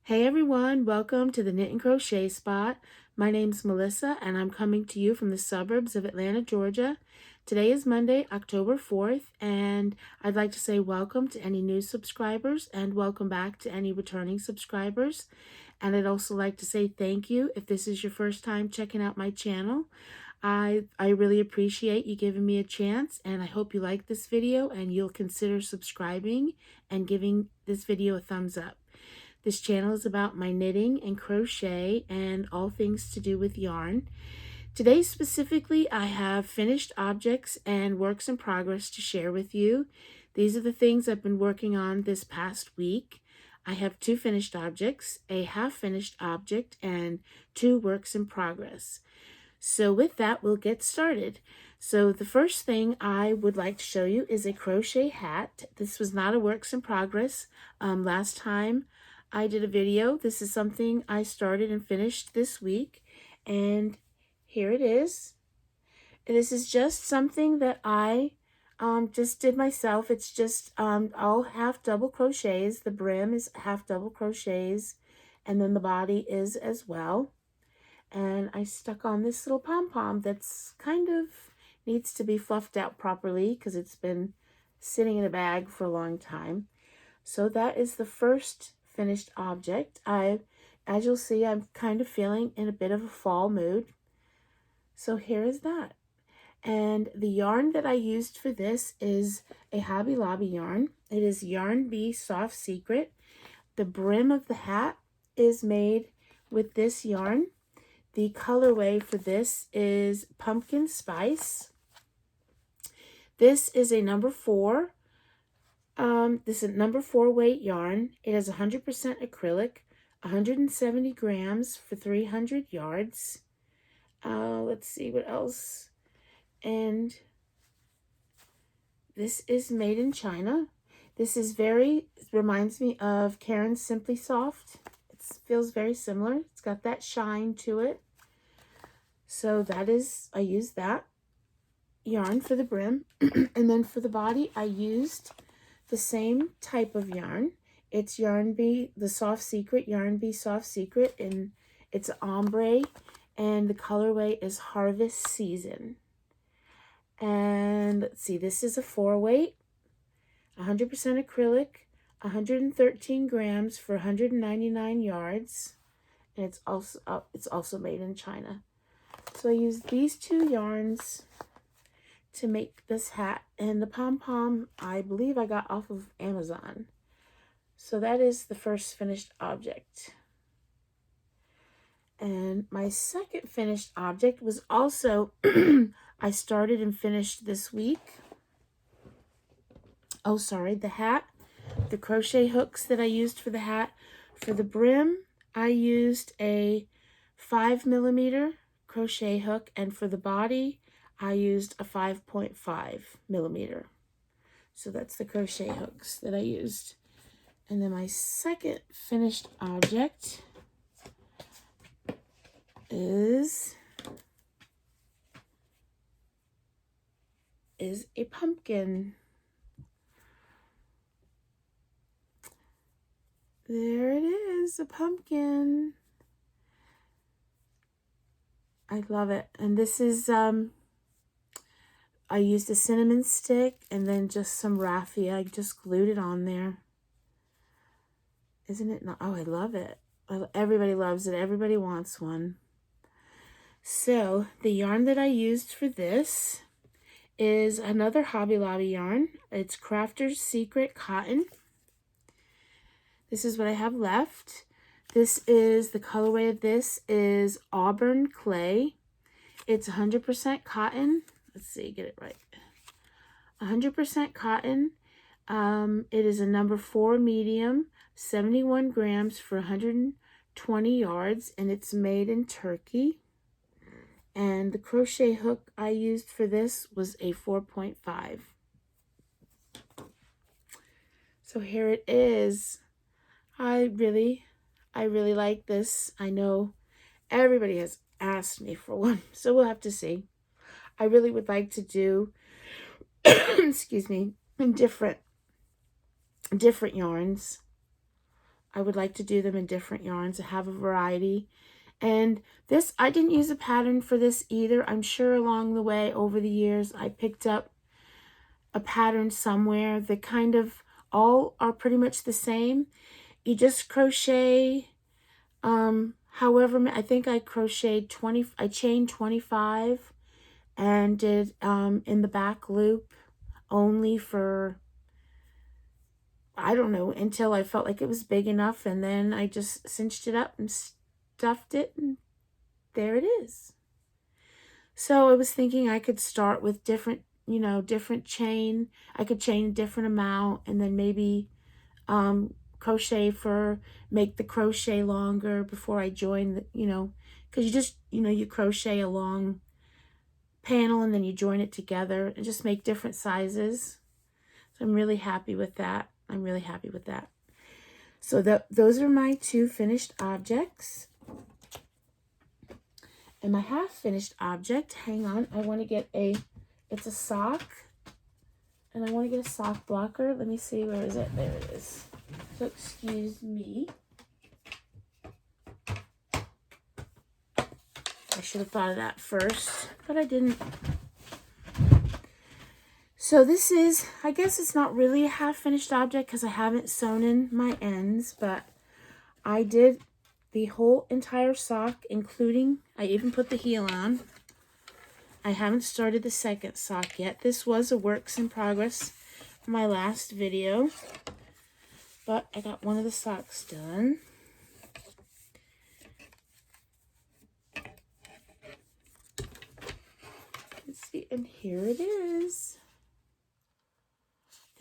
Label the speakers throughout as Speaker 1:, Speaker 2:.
Speaker 1: Hey everyone, welcome to the Knit and Crochet Spot. My name's Melissa and I'm coming to you from the suburbs of Atlanta, Georgia. Today is Monday, October 4th, and I'd like to say welcome to any new subscribers and welcome back to any returning subscribers. And I'd also like to say thank you if this is your first time checking out my channel. I really appreciate you giving me a chance, and I hope you like this video and you'll consider subscribing and giving this video a thumbs up. This channel is about my knitting and crochet and all things to do with yarn. Today specifically, I have finished objects and works in progress to share with you. These are the things I've been working on this past week. I have 2 finished objects, a half-finished object, and 2 works in progress. So with that, we'll get started. So the first thing I would like to show you is a crochet hat. This was not a works in progress. Last time I did a video. This is something I started and finished this week, and here it is. This is just something that I just did myself. It's just all half double crochets. The brim is half double crochets, and then the body is as well. And I stuck on this little pom-pom that's kind of needs to be fluffed out properly because it's been sitting in a bag for a long time. So that is the first finished object. As you'll see, I'm kind of feeling in a bit of a fall mood. So here is that. And the yarn that I used for this is a Hobby Lobby yarn. It is Yarn Bee Soft Secret. The brim of the hat is made with this yarn. The colorway for this is Pumpkin Spice. This is a number 4. This is number 4 weight yarn. It has 100% acrylic, 170 grams for 300 yards. Let's see what else. And this is made in China. This is reminds me of Karen's Simply Soft. It feels very similar. It's got that shine to it. So that is, I used that yarn for the brim. And then for the body, I used the same type of yarn. It's Yarn Bee, the Soft Secret, Yarn Bee Soft Secret, and it's ombre, and the colorway is Harvest Season. And let's see, this is a 4 weight, 100% acrylic, 113 grams for 199 yards, and it's also made in China. So I used these 2 yarns to make this hat, and the pom-pom I believe I got off of Amazon. So that is the first finished object. And my second finished object was also I started and finished this week. Oh, sorry, the hat, the crochet hooks that I used for the hat. For the brim, I used a 5mm crochet hook, and for the body, I used a 5.5mm. So that's the crochet hooks that I used. And then my second finished object is a pumpkin. There it is, a pumpkin. I love it. And this is I used a cinnamon stick and then just some raffia. I just glued it on there. Isn't it not? Oh, I love it. Everybody loves it. Everybody wants one. So the yarn that I used for this is another Hobby Lobby yarn. It's Crafter's Secret Cotton. This is what I have left. This is, the colorway of this is Auburn Clay. It's 100% cotton. Let's see, get it right. 100% cotton. It is a number 4 medium, 71 grams for 120 yards, and it's made in Turkey. And the crochet hook I used for this was a 4.5. So here it is. I really like this. I know everybody has asked me for one, so we'll have to see. I really would like to do, excuse me, in different yarns. I would like to do them in different yarns to have a variety. And this, I didn't use a pattern for this either. I'm sure along the way over the years I picked up a pattern somewhere. That kind of all are pretty much the same. You just crochet however, I think I crocheted 20, I chained 25 and did in the back loop only for, I don't know, until I felt like it was big enough, and then I just cinched it up and stuffed it, and there it is. So I was thinking I could start with different, you know, different chain. I could chain a different amount and then maybe crochet for, make the crochet longer before I join the, you know, because you just, you know, you crochet a long panel and then you join it together and just make different sizes. So I'm really happy with that. I'm really happy with that. So those are my two finished objects. And my half finished object, hang on, I want to get it's a sock. And I want to get a sock blocker. Let me see, where is it? There it is. So excuse me. I should have thought of that first, but I didn't. So this is, I guess it's not really a half finished object because I haven't sewn in my ends, but I did the whole entire sock, including, I even put the heel on. I haven't started the second sock yet. This was a works in progress for my last video, but I got one of the socks done. Let's see, and here it is.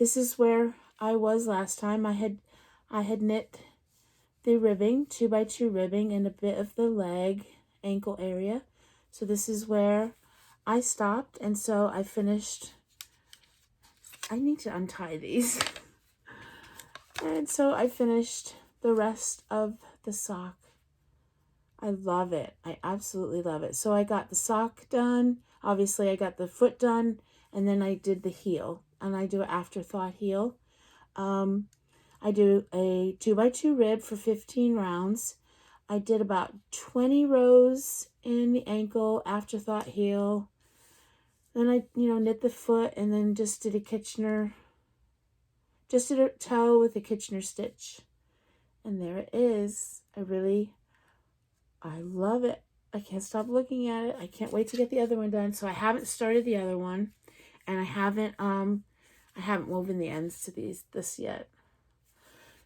Speaker 1: This is where I was last time. I had knit the ribbing, 2x2 ribbing, and a bit of the leg, ankle area. So this is where I stopped, and so I finished. I need to untie these. And so I finished the rest of the sock. I love it. I absolutely love it. So I got the sock done. Obviously, I got the foot done, and then I did the heel. And I do an afterthought heel. I do a 2x2 rib for 15 rounds. I did about 20 rows in the ankle, afterthought heel. Then I, you know, knit the foot and then just did a Kitchener, just did a toe with a Kitchener stitch. And there it is. I love it. I can't stop looking at it. I can't wait to get the other one done. So I haven't started the other one, and I haven't woven the ends to this yet.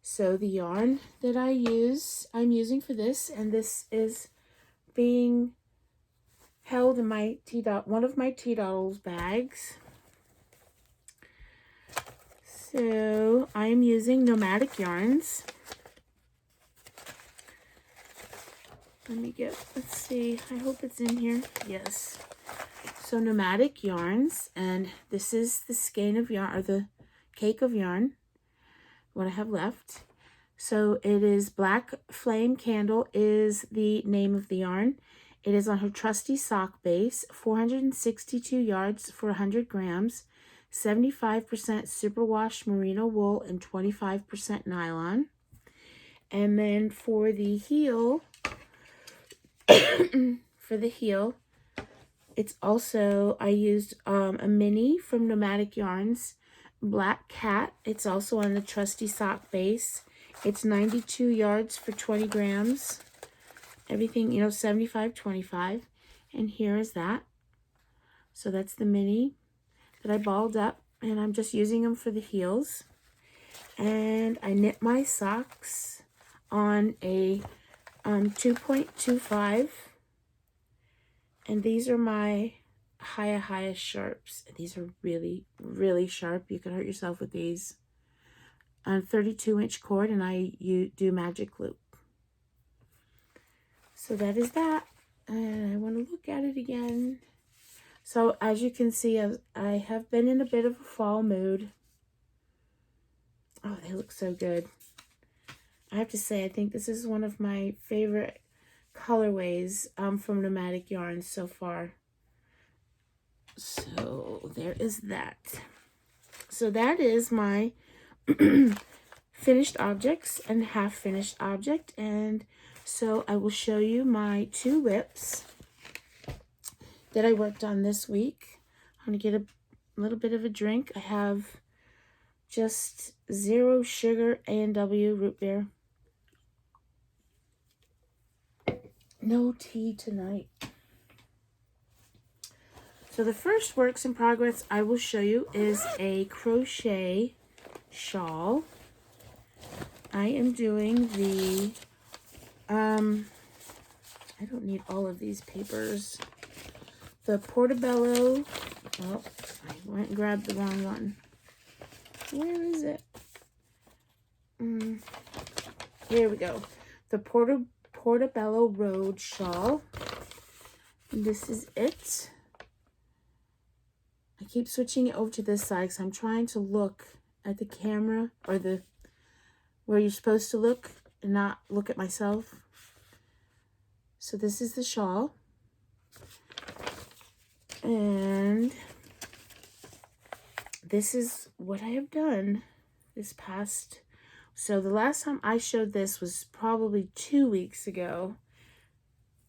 Speaker 1: So the yarn that I'm using for this, and this is being held in my one of my T-Doddles bags. So I am using Nomadic yarns. Let's see, I hope it's in here. Yes. So Nomadic yarns, and this is the skein of yarn, or the cake of yarn, what I have left. So it is Black Flame Candle is the name of the yarn. It is on her trusty sock base, 462 yards for 100 grams, 75% superwash merino wool and 25% nylon. And then for the heel, it's also, I used a mini from Nomadic Yarns, Black Cat. It's also on the trusty sock base. It's 92 yards for 20 grams. Everything, you know, 75-25. And here is that. So that's the mini that I balled up, and I'm just using them for the heels. And I knit my socks on a 2.25. And these are my Haya sharps. These are really, really sharp. You can hurt yourself with these. On 32-inch cord, and I do magic loop. So that is that. And I want to look at it again. So as you can see, I have been in a bit of a fall mood. Oh, they look so good. I have to say, I think this is one of my favorite colorways from Nomadic Yarns so far. So there is that. So that is my finished objects and half finished object. And so I will show you my 2 whips that I worked on this week. I'm going to get a little bit of a drink. I have just 0 sugar A&W root beer. No tea tonight. So the first works in progress I will show you is a crochet shawl. I am doing the, I don't need all of these papers. The Portobello, oh, I went and grabbed the wrong one. Where is it? Here we go. The Portobello Road shawl. And this is it. I keep switching it over to this side because I'm trying to look at the camera, or the where you're supposed to look and not look at myself. So this is the shawl. And this is what I have done this past. So the last time I showed this was probably 2 weeks ago.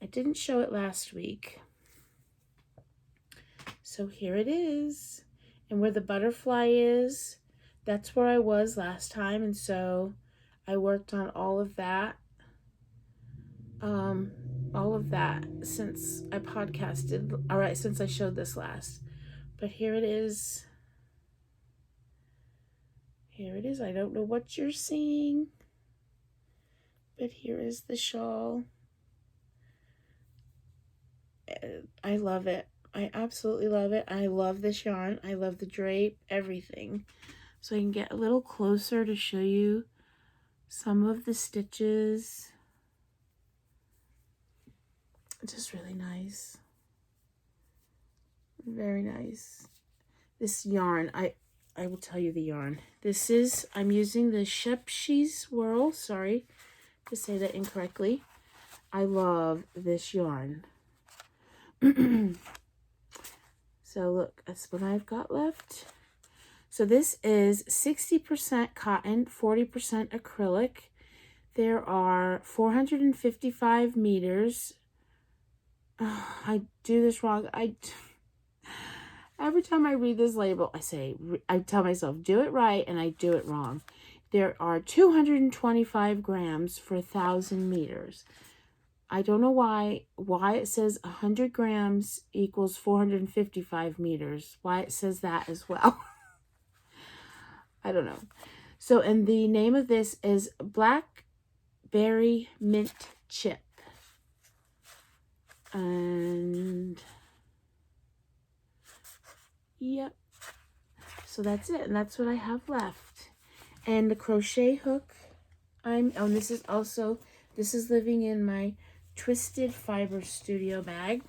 Speaker 1: I didn't show it last week. So here it is. And where the butterfly is, that's where I was last time. And so I worked on all of that. Since I podcasted, all right, since I showed this last. But here it is. Here it is. I don't know what you're seeing, but here is the shawl. I love it. I absolutely love it. I love this yarn. I love the drape, everything. So I can get a little closer to show you some of the stitches. It's just really nice. Very nice. This yarn, I will tell you the yarn. This is, I'm using the Shepshe Swirl. Sorry to say that incorrectly. I love this yarn. So look, that's what I've got left. So this is 60% cotton, 40% acrylic. There are 455 meters. Oh, I do this wrong. Every time I read this label, I tell myself, do it right, and I do it wrong. There are 225 grams for 1,000 meters. I don't know why it says 100 grams equals 455 meters. Why it says that as well. I don't know. So, and the name of this is Blackberry Mint Chip. And yep. So that's it. And that's what I have left. And the crochet hook, this is living in my Twisted Fiber Studio bag.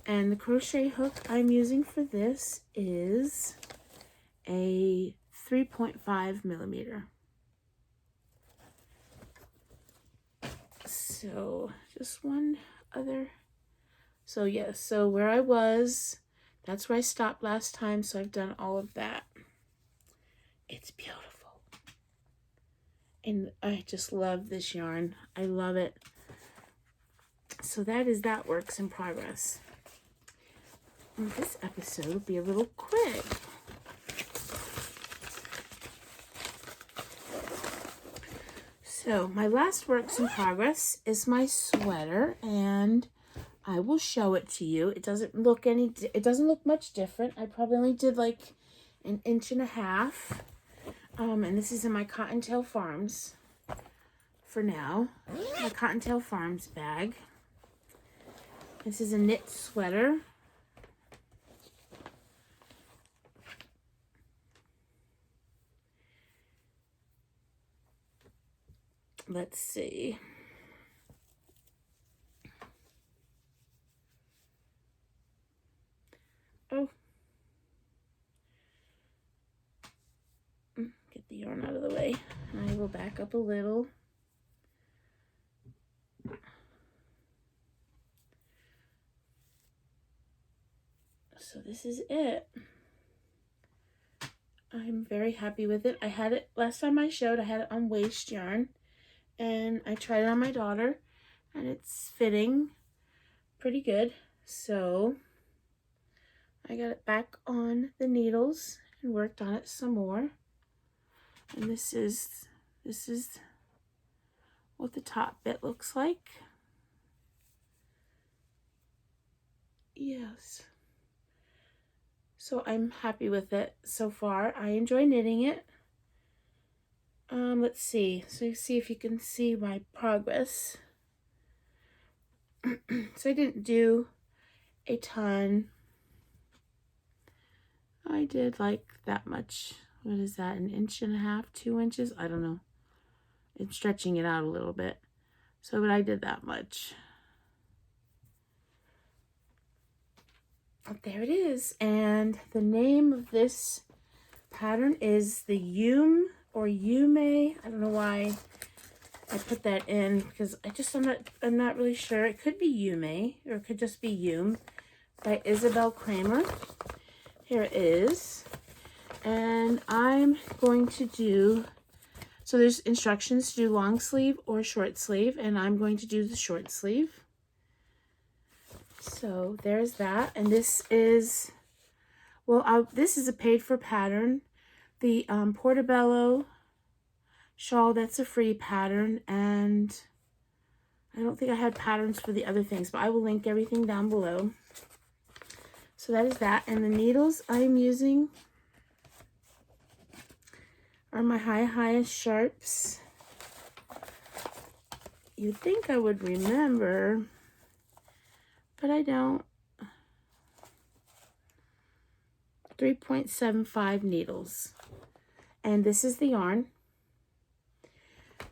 Speaker 1: And the crochet hook I'm using for this is a 3.5 millimeter. So just one other. So yes, so where I was, that's where I stopped last time. So I've done all of that. It's beautiful. And I just love this yarn. I love it. So that works in progress. And this episode will be a little quick. So my last works in progress is my sweater, and I will show it to you. It doesn't look much different. I probably only did like 1.5 inches. And this is in my Cottontail Farms for now. My Cottontail Farms bag. This is a knit sweater. Let's see. Oh. Get the yarn out of the way. I will back up a little. So this is it. I'm very happy with it. I had it, last time I showed, I had it on waste yarn, and I tried it on my daughter, and it's fitting pretty good. So I got it back on the needles and worked on it some more. And this is what the top bit looks like. Yes. So I'm happy with it so far. I enjoy knitting it. Let's see. So you see if you can see my progress. So I didn't do a ton. I did like that much. What is that? 1.5 inches, 2 inches? I don't know. It's stretching it out a little bit. So, but I did that much. But there it is. And the name of this pattern is the Yume or Yume. I don't know why I put that in because I'm not really sure. It could be Yume or it could just be Yume by Isabel Kramer. Here it is. And I'm going to do, so there's instructions to do long sleeve or short sleeve, and I'm going to do the short sleeve. So there's that. And this is, well, this is a paid for pattern. The Portobello shawl, that's a free pattern, and I don't think I had patterns for the other things, but I will link everything down below. So that is that. And the needles I'm using are my highest sharps. You'd think I would remember, but I don't. 3.75 needles. And this is the yarn.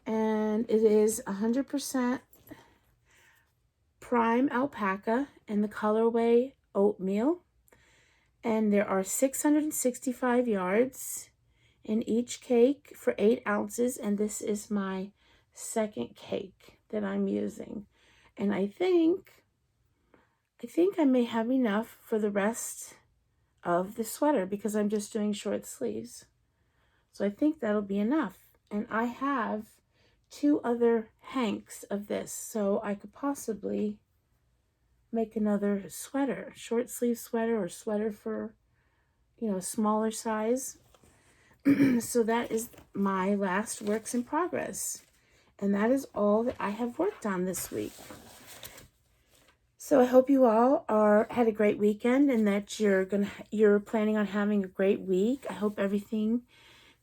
Speaker 1: And it is 100% prime alpaca in the colorway Oatmeal. And there are 665 yards in each cake for 8 ounces. And this is my second cake that I'm using. And I think I may have enough for the rest of the sweater because I'm just doing short sleeves. So I think that'll be enough. And I have 2 other hanks of this, so I could possibly make another sweater, short sleeve sweater or sweater for, you know, smaller size. So that is my last works in progress. And that is all that I have worked on this week. So I hope you all had a great weekend and that you're planning on having a great week. I hope everything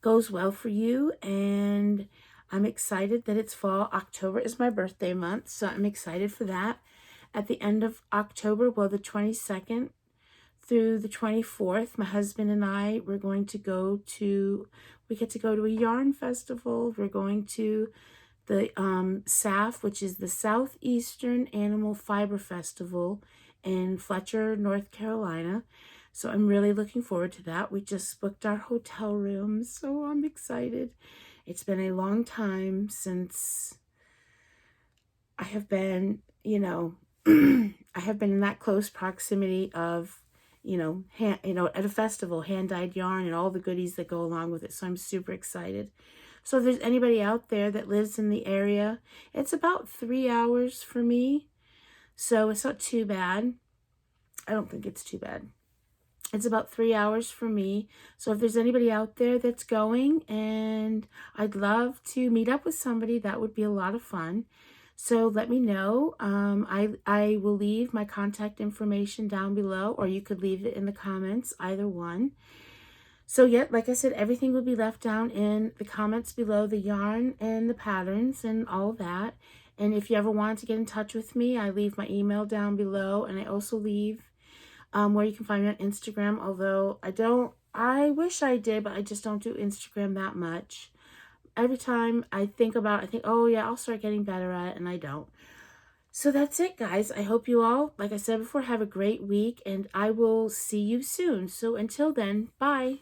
Speaker 1: goes well for you, and I'm excited that it's fall. October is my birthday month, so I'm excited for that. At the end of October, well, the 22nd through the 24th, my husband and I, we get to go to a yarn festival. We're going to the SAF, which is the Southeastern Animal Fiber Festival in Fletcher, North Carolina. So I'm really looking forward to that. We just booked our hotel room, so I'm excited. It's been a long time since I have been, I have been in that close proximity of, at a festival, hand-dyed yarn and all the goodies that go along with it. So I'm super excited. So if there's anybody out there that lives in the area, it's about 3 hours for me. So it's not too bad. I don't think it's too bad. It's about 3 hours for me. So if there's anybody out there that's going, and I'd love to meet up with somebody, that would be a lot of fun. So let me know. I will leave my contact information down below, or you could leave it in the comments, either one. So yeah, like I said, everything will be left down in the comments below, the yarn and the patterns and all that. And if you ever want to get in touch with me, I leave my email down below, and I also leave where you can find me on Instagram, although I wish I did, but I just don't do Instagram that much. Every time I think, oh yeah, I'll start getting better at it, and I don't. So that's it, guys. I hope you all, like I said before, have a great week, and I will see you soon. So until then, bye.